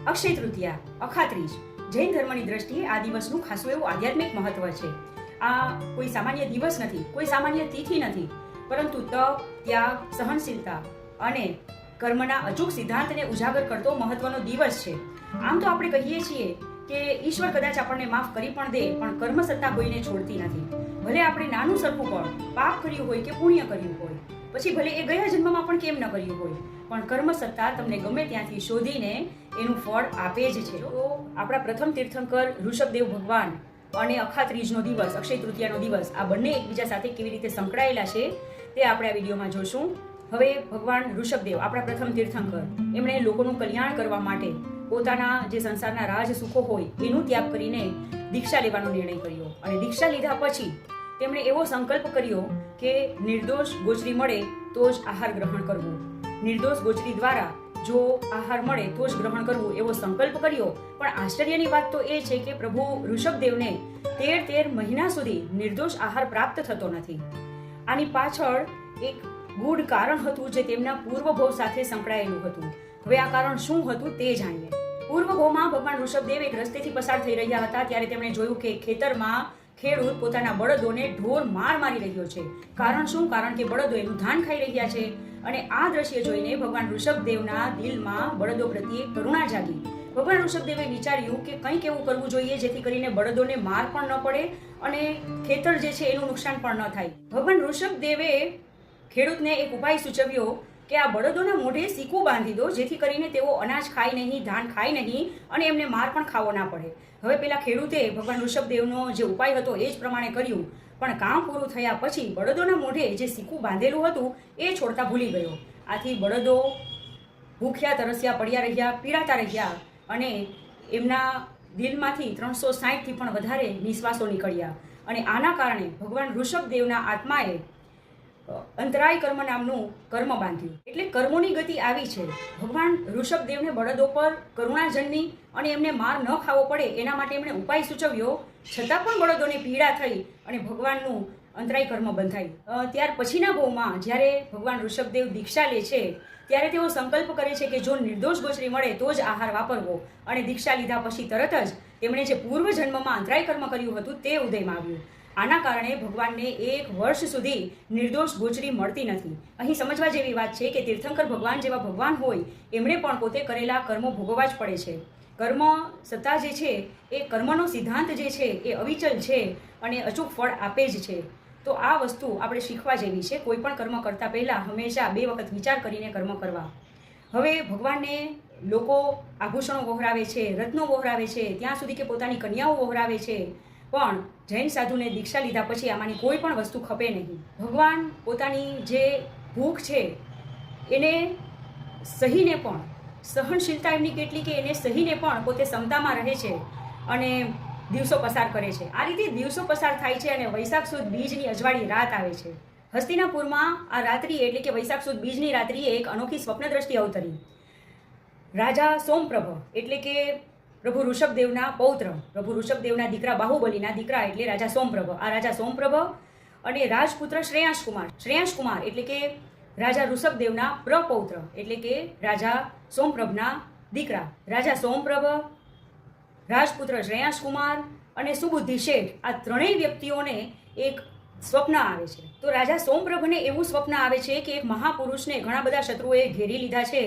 અક્ષય તૃતીયા, અખાત્રીજ જૈન ધર્મની દ્રષ્ટિએ આ દિવસનું ખાસું એવું આધ્યાત્મિક મહત્વ છે. આ કોઈ સામાન્ય દિવસ નથી, કોઈ સામાન્ય તિથિ નથી, પરંતુ તપ, ત્યાગ, સહનશીલતા અને કર્મના અચૂક સિદ્ધાંતને ઉજાગર કરતો મહત્વનો દિવસ છે. આમ તો આપણે કહીએ છીએ કે ઈશ્વર કદાચ આપણને માફ કરી પણ દે, પણ કર્મ સત્તા કોઈને છોડતી નથી. ભલે આપણે નાનું સરખું પણ પાપ કર્યું હોય કે પુણ્ય કર્યું હોય, પછી ભલે એ ગયા જન્મમાં પણ કેમ ન કર્યું હોય, પણ કર્મ સત્તા તમને ગમે ત્યાંથી શોધીને એનું ફળ આપે જ છે. તો આપણા પ્રથમ તીર્થંકર ઋષભદેવ ભગવાન અને અખાત્રીજનો દિવસ, અક્ષય તૃતીયાનો દિવસ, આ બંને એકબીજા સાથે કેવી રીતે સંકળાયેલા છે તે આપણે આ વિડીયોમાં જોશું. હવે ભગવાન ઋષભદેવ, આપણા પ્રથમ તીર્થંકર, એમણે લોકોનું કલ્યાણ કરવા માટે પોતાના જે સંસારના રાજ સુખો હોય એનું ત્યાગ કરીને દીક્ષા લેવાનો નિર્ણય કર્યો. અને દીક્ષા લીધા પછી તેમણે એવો સંકલ્પ કર્યો કે નિર્દોષ ગોચરી મળે તો જ આહાર ગ્રહણ કરવું, નિર્દોષ ગોચરી દ્વારા જો આહાર મળે તો જ ગ્રહણ કરવું, એવો સંકલ્પ કર્યો. પણ આશ્ચર્યની વાત તો એ છે કે પ્રભુ ઋષભદેવને 13 મહિના સુધી નિર્દોષ આહાર પ્રાપ્ત થતો નથી. આની પાછળ એક ગૂઢ કારણ હતું જે તેમના પૂર્વભવ સાથે સંકળાયેલું હતું. હવે આ કારણ શું હતું તે જાણીએ. પૂર્વભવમાં ભગવાન ઋષભદેવ એક રસ્તેથી પસાર થઈ રહ્યા હતા ત્યારે તેમણે જોયું કે ખેતરમાં ખેડૂત પોતાના બળદોને ઢોર માર મારી રહ્યો છે. કારણ શું? કારણ કે બળદો એનું ધાન ખાઈ રહ્યા છે. અને આ દ્રશ્ય જોઈને ભગવાન ઋષભદેવના દિલમાં બળદો પ્રત્યે કરુણા જાગી. ભગવાન ઋષભદેવે વિચાર્યું કે કંઈક એવું કરવું જોઈએ જેથી કરીને બળદોને માર પણ ન પડે અને ખેતર જે છે એનું નુકસાન પણ ન થાય. ભગવાન ઋષભદેવે ખેડૂતને એક ઉપાય સૂચવ્યો કે આ બળદોના મોઢે સીકું બાંધી દો જેથી કરીને તેઓ અનાજ ખાય નહીં, ધાન ખાય નહીં અને એમને માર પણ ખાવો ના પડે. હવે પેલા ખેડૂતે ભગવાન ઋષભદેવનો જે ઉપાય હતો એ જ પ્રમાણે કર્યું. પણ કામ પૂરું થયા પછી બળદોના મોઢે જે સીકું બાંધેલું હતું એ છોડતા ભૂલી ગયો. આથી બળદો ભૂખ્યા, તરસ્યા પડ્યા રહ્યા, પીડાતા રહ્યા અને એમના દિલમાંથી 360થી પણ વધારે નિશ્વાસો નીકળ્યા. અને આના કારણે ભગવાન ઋષભદેવના આત્માએ અંતરાય કર્મ નામનું કર્મ બાંધ્યું. એટલે કર્મોની ગતિ આવી છે. ભગવાન ઋષભદેવને બળદો પર કરુણા જન્મી અને એમને માર ન ખાવો પડે એના માટે એમણે ઉપાય સૂચવ્યો. છતાં પણ બળદોને પીડા થઈ અને ભગવાનનું અંતરાય કર્મ બંધાયું. ત્યાર પછીના ભવમાં જ્યારે ભગવાન ઋષભદેવ દીક્ષા લે છે ત્યારે તેઓ સંકલ્પ કરે છે કે જો નિર્દોષ ગોચરી મળે તો જ આહાર વાપરવો. અને દીક્ષા લીધા પછી તરત જ તેમણે જે પૂર્વ જન્મમાં અંતરાય કર્મ કર્યું હતું તે ઉદયમાં આવ્યું. આના કારણે ભગવાનને 1 વર્ષ સુધી નિર્દોષ ગોચરી મળતી નથી. અહીં સમજવા જેવી વાત છે કે તીર્થંકર ભગવાન જેવા ભગવાન હોય એમણે પણ પોતે કરેલા કર્મો ભોગવવા જ પડે છે. કર્મ સત્તા જે છે એ કર્મનો સિદ્ધાંત જે છે એ અવિચલ છે અને અચૂક ફળ આપે જ છે. તો આ વસ્તુ આપણે શીખવા જેવી છે. કોઈ પણ કર્મ કરતા પહેલા હંમેશા 2 વખત વિચાર કરીને કર્મ કરવા. હવે ભગવાનને લોકો આભૂષણો વહોરાવે છે, રત્નો વહોરાવે છે, ત્યાં સુધી કે પોતાની કન્યાઓ વહોરાવે છે, પણ જૈન સાધુને દીક્ષા લીધા પછી આમાંની કોઈ પણ વસ્તુ ખપે નહીં. ભગવાન પોતાની જે ભૂખ છે એને સહીને પણ, સહનશીલતા એમની કેટલી કે એને સહીને પણ પોતે ક્ષમતામાં રહે છે અને દિવસો પસાર કરે છે. આ રીતે દિવસો પસાર થાય છે અને વૈશાખ સુદ બીજની અજવાળી રાત આવે છે. હસ્તિનાપુરમાં આ રાત્રિ એટલે કે વૈશાખ સુદ બીજની રાત્રિએ એક અનોખી સ્વપ્ન દ્રષ્ટિ અવતરી. રાજા સોમપ્રભ એટલે કે પ્રભુ ઋષભદેવના પૌત્ર, પ્રભુ ઋષભદેવના દીકરા બાહુબલીના દીકરા એટલે રાજા સોમપ્રભ. આ રાજા સોમપ્રભ અને રાજપુત્ર શ્રેયાંશકુમાર એટલે કે રાજા ઋષભદેવના પ્રપૌત્ર એટલે કે રાજા સોમપ્રભના દીકરા. રાજા સોમપ્રભ, રાજપુત્ર શ્રેયાંશકુમાર અને સુબુદ્ધિ શેઠ, આ ત્રણેય વ્યક્તિઓને એક સ્વપ્ન આવે છે. તો રાજા સોમપ્રભને એવું સ્વપ્ન આવે છે કે એક મહાપુરુષને ઘણા બધા શત્રુઓએ ઘેરી લીધા છે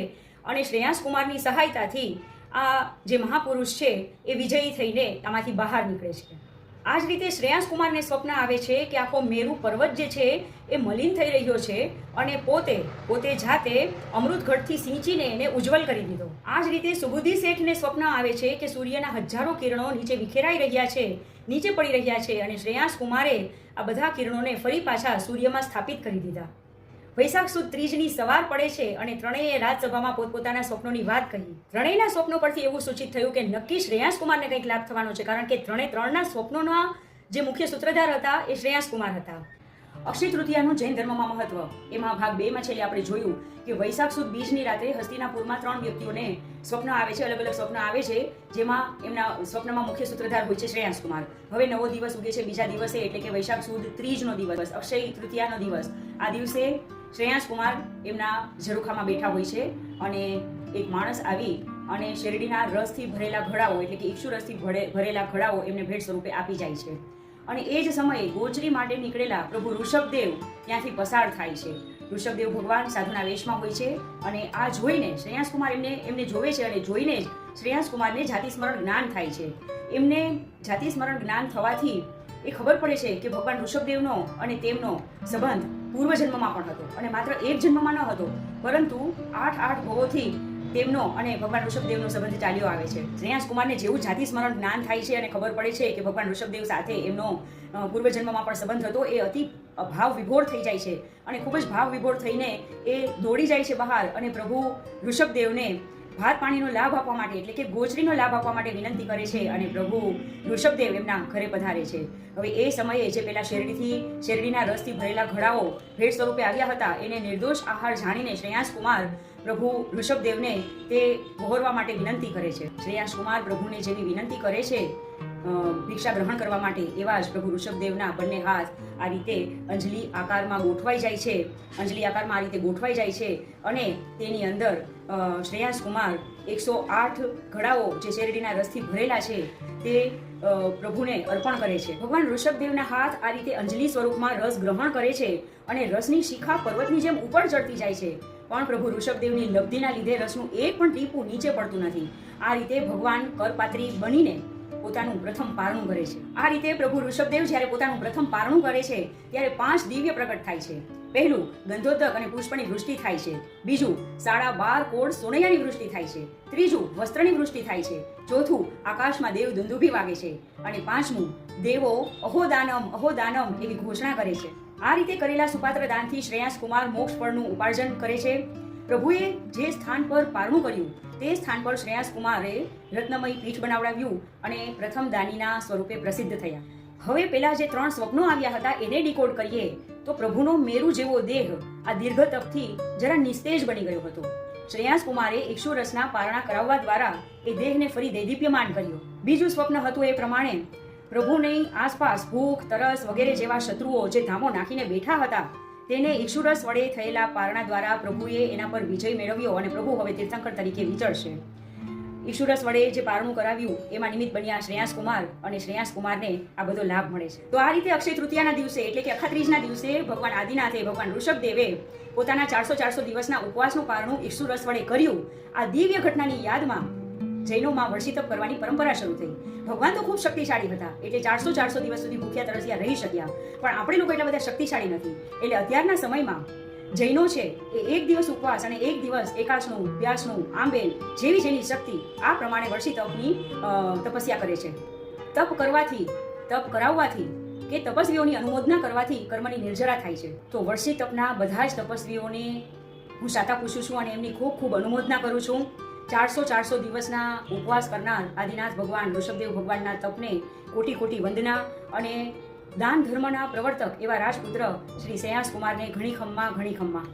અને શ્રેયાંશકુમારની સહાયતાથી આ જે મહાપુરુષ છે એ વિજયી થઈને આમાંથી બહાર નીકળે છે. આ જ રીતે શ્રેયાંશકુમારને સ્વપ્ન આવે છે કે આખો મેરુ પર્વત જે છે એ મલિન થઈ રહ્યો છે અને પોતે જાતે અમૃતગઢથી સિંચીને એને ઉજ્જવલ કરી દીધો. આ જ રીતે સુબુદ્ધિ શેઠને સ્વપ્ન આવે છે કે સૂર્યના હજારો કિરણો નીચે વિખેરાઈ રહ્યા છે, નીચે પડી રહ્યા છે અને શ્રેયાંશકુમારે આ બધા કિરણોને ફરી પાછા સૂર્યમાં સ્થાપિત કરી દીધા. વૈશાખ સુદ ત્રીજની સવાર પડે છે અને ત્રણેય રાજસભામાં પોતપોતાના સ્વપ્નોની વાત કહી. ત્રણેયના સ્વપ્નો પરથી એવું સૂચિત થયું કે નક્કી શ્રેયાંશકુમારને કંઈક લાભ થવાનો છે, કારણ કે ત્રણના સ્વપ્નોના જે મુખ્ય સૂત્રધાર હતા એ શ્રેયાંશકુમાર હતા. અક્ષય તૃતીયાનું જૈન ધર્મમાં મહત્વ, એમાં ભાગ 2માં છેલ્લે આપણે જોયું કે વૈશાખ સુદ બીજની રાત્રે હસ્તિનાપુરમાં 3 વ્યક્તિઓને સ્વપ્ન આવે છે, અલગ અલગ સ્વપ્ન આવે છે, જેમાં એમના સ્વપ્નમાં મુખ્ય સૂત્રધાર હોય છે શ્રેયાંશકુમાર. હવે નવો દિવસ ઉગે છે બીજા દિવસે એટલે કે વૈશાખ સુદ ત્રીજનો દિવસ, અક્ષય તૃતીયાનો દિવસ. આ દિવસે શ્રેયાંશકુમાર એમના ઝરૂખામાં બેઠા હોય છે અને એક માણસ આવી અને શેરડીના રસથી ભરેલા ઘડાઓ એટલે કે ઈક્ષુ રસથી ભરેલા ઘડાઓ એમને ભેટ સ્વરૂપે આપી જાય છે. અને એ જ સમયે ગોચરી માટે નીકળેલા પ્રભુ ઋષભદેવ ત્યાંથી પસાર થાય છે. ઋષભદેવ ભગવાન સાધુના વેશમાં હોય છે અને આ જોઈને શ્રેયાંસકુમાર એમને જોવે છે અને જોઈને જ શ્રેયાંસકુમારને જાતિ સ્મરણ જ્ઞાન થાય છે. એમને જાતિ સ્મરણ જ્ઞાન થવાથી એ ખબર પડે છે કે ભગવાન ઋષભદેવનો અને તેમનો સંબંધ પૂર્વજન્મમાં પણ હતો અને માત્ર એક જન્મમાં ન હતો, પરંતુ 8 ભવોથી તેમનો અને ભગવાન ઋષભદેવનો સંબંધ ચાલ્યો આવે છે. શ્રેયાંસકુમારને જેવું જાતિ સ્મરણ જ્ઞાન થાય છે અને ખબર પડે છે કે ભગવાન ઋષભદેવ સાથે એમનો પૂર્વજન્મમાં પણ સંબંધ હતો, એ અતિ ભાવ વિભોર થઈ જાય છે અને ખૂબ જ ભાવ વિભોર થઈને એ દોડી જાય છે બહાર અને પ્રભુ ઋષભદેવને ભાત પાણીનો લાભ આપવા માટે એટલે કે ગોચરીનો લાભ આપવા માટે વિનંતી કરે છે અને પ્રભુ ઋષભદેવ એમના ઘરે પધારે છે. હવે એ સમયે જે પેલા શેરડીના રસથી ભરેલા ઘડાઓ ભેટ સ્વરૂપે આવ્યા હતા એને નિર્દોષ આહાર જાણીને શ્રેયાંસકુમાર પ્રભુ ઋષભદેવને તે વહોરવા માટે વિનંતી કરે છે. શ્રેયાંસકુમાર પ્રભુને જેવી વિનંતી કરે છે ભિક્ષા ગ્રહણ કરવા માટે, એવા જ પ્રભુ ઋષભદેવના બંને હાથ આ રીતે અંજલિ આકારમાં ગોઠવાઈ જાય છે. અંજલિ આકારમાં આ રીતે ગોઠવાઈ જાય છે અને તેની અંદર શ્રેયાંસકુમાર 108 ઘડાઓ જે શેરડીના રસથી ભરેલા છે તે પ્રભુને અર્પણ કરે છે. ભગવાન ઋષભદેવના હાથ આ રીતે અંજલિ સ્વરૂપમાં રસ ગ્રહણ કરે છે અને રસની શિખા પર્વતની જેમ ઉપર ચડતી જાય છે, પણ પ્રભુ ઋષભદેવની લબ્ધિના લીધે રસનું એક પણ ટીપું નીચે પડતું નથી. આ રીતે ભગવાન કરપાત્રી બનીને પોતાનું પ્રથમ પારણું કરે છે. આ રીતે પ્રભુ ઋષભદેવ જ્યારે પોતાનું પ્રથમ પારણું કરે છે ત્યારે 5 દિવ્ય પ્રગટ થાય છે. પહેલું ગંધોદક અને પુષ્પની વૃષ્ટિ થાય છે. બીજું 12.5 કોડ સોનૈયાની વૃષ્ટિ થાય છે. ત્રીજું વસ્ત્રની વૃષ્ટિ થાય છે. ચોથું આકાશમાં દેવ દુંદુભી વાગે છે અને પાંચમું દેવો અહોદાનમ અહોદાનમ એવી ઘોષણા કરે છે. આ રીતે કરેલા સુપાત્ર દાનથી શ્રેયાંસકુમાર મોક્ષ ફળનું ઉપાર્જન કરે છે. પ્રભુએ જે સ્થાન પર પારણું કર્યું તે સ્થાન પર શ્રેયાંસકુમારે રત્નમય પીઠ બનાવડાવ્યું અને પ્રથમ દાનીના સ્વરૂપે પ્રસિદ્ધ થયા. હવે પેલા જે 3 સ્વપ્નો આવ્યા હતા એને ડીકોડ કરીએ તો પ્રભુનો મેરુ જેવો દેહ આ દીર્ઘ તપથી જરા નિસ્તેજ બની ગયો હતો. શ્રેયાંસકુમારે ઈક્ષુ રસના પારણા કરાવવા દ્વારા એ દેહને ફરી દૈદીપ્યમાન કર્યો. બીજું સ્વપ્ન હતું એ પ્રમાણે પ્રભુની આસપાસ ભૂખ, તરસ વગેરે જેવા શત્રુઓ જે ધામો નાખીને બેઠા હતા તેને ઈક્ષુરસ વડે થયેલા પારણા દ્વારા પ્રભુએ એના પર વિજય મેળવ્યો અને પ્રભુ હવે તીર્થંકર તરીકે વિચરશે. ઈક્ષુરસ વડે જે પારણું કરાવ્યું એમાં નિમિત્ત બન્યા શ્રેયાંસકુમાર અને શ્રેયાંસકુમારને આ બધો લાભ મળે છે. તો આ રીતે અક્ષય તૃતીયાના દિવસે એટલે કે અખાત્રીજના દિવસે ભગવાન આદિનાથે ભગવાન ઋષભદેવે પોતાના 400 દિવસના ઉપવાસનું પારણું ઈક્ષુરસ વડે કર્યું. આ દિવ્ય ઘટનાની યાદમાં જૈનોમાં વર્ષિતપ કરવાની પરંપરા શરૂ થઈ. ભગવાન તો ખૂબ શક્તિશાળી હતા એટલે 400 દિવસ સુધી ભૂખ્યા તરસ્યા રહી શક્યા, પણ આપણે લોકો એટલા બધા શક્તિશાળી નથી. એટલે અત્યારના સમયમાં જૈનો છે એ 1 દિવસ ઉપવાસ અને 1 દિવસ એકાશનું, વ્યાસનું, આંબેલ જેવી જેની શક્તિ આ પ્રમાણે વર્ષિતપની તપસ્યા કરે છે. તપ કરવાથી, તપ કરાવવાથી કે તપસ્વીઓની અનુમોદના કરવાથી કર્મની નિર્જરા થાય છે. તો વર્ષિતપના બધા જ તપસ્વીઓને હું સાતા પૂછું છું અને એમની ખૂબ ખૂબ અનુમોદના કરું છું. 400 દિવસના ઉપવાસ કરનાર આદિનાથ ભગવાન ઋષભદેવ ભગવાનના તપને કોટી કોટી વંદના અને દાન ધર્મના પ્રવર્તક એવા રાજપુત્ર શ્રી શ્રેયાંસકુમારને ઘણી ખમ્મા.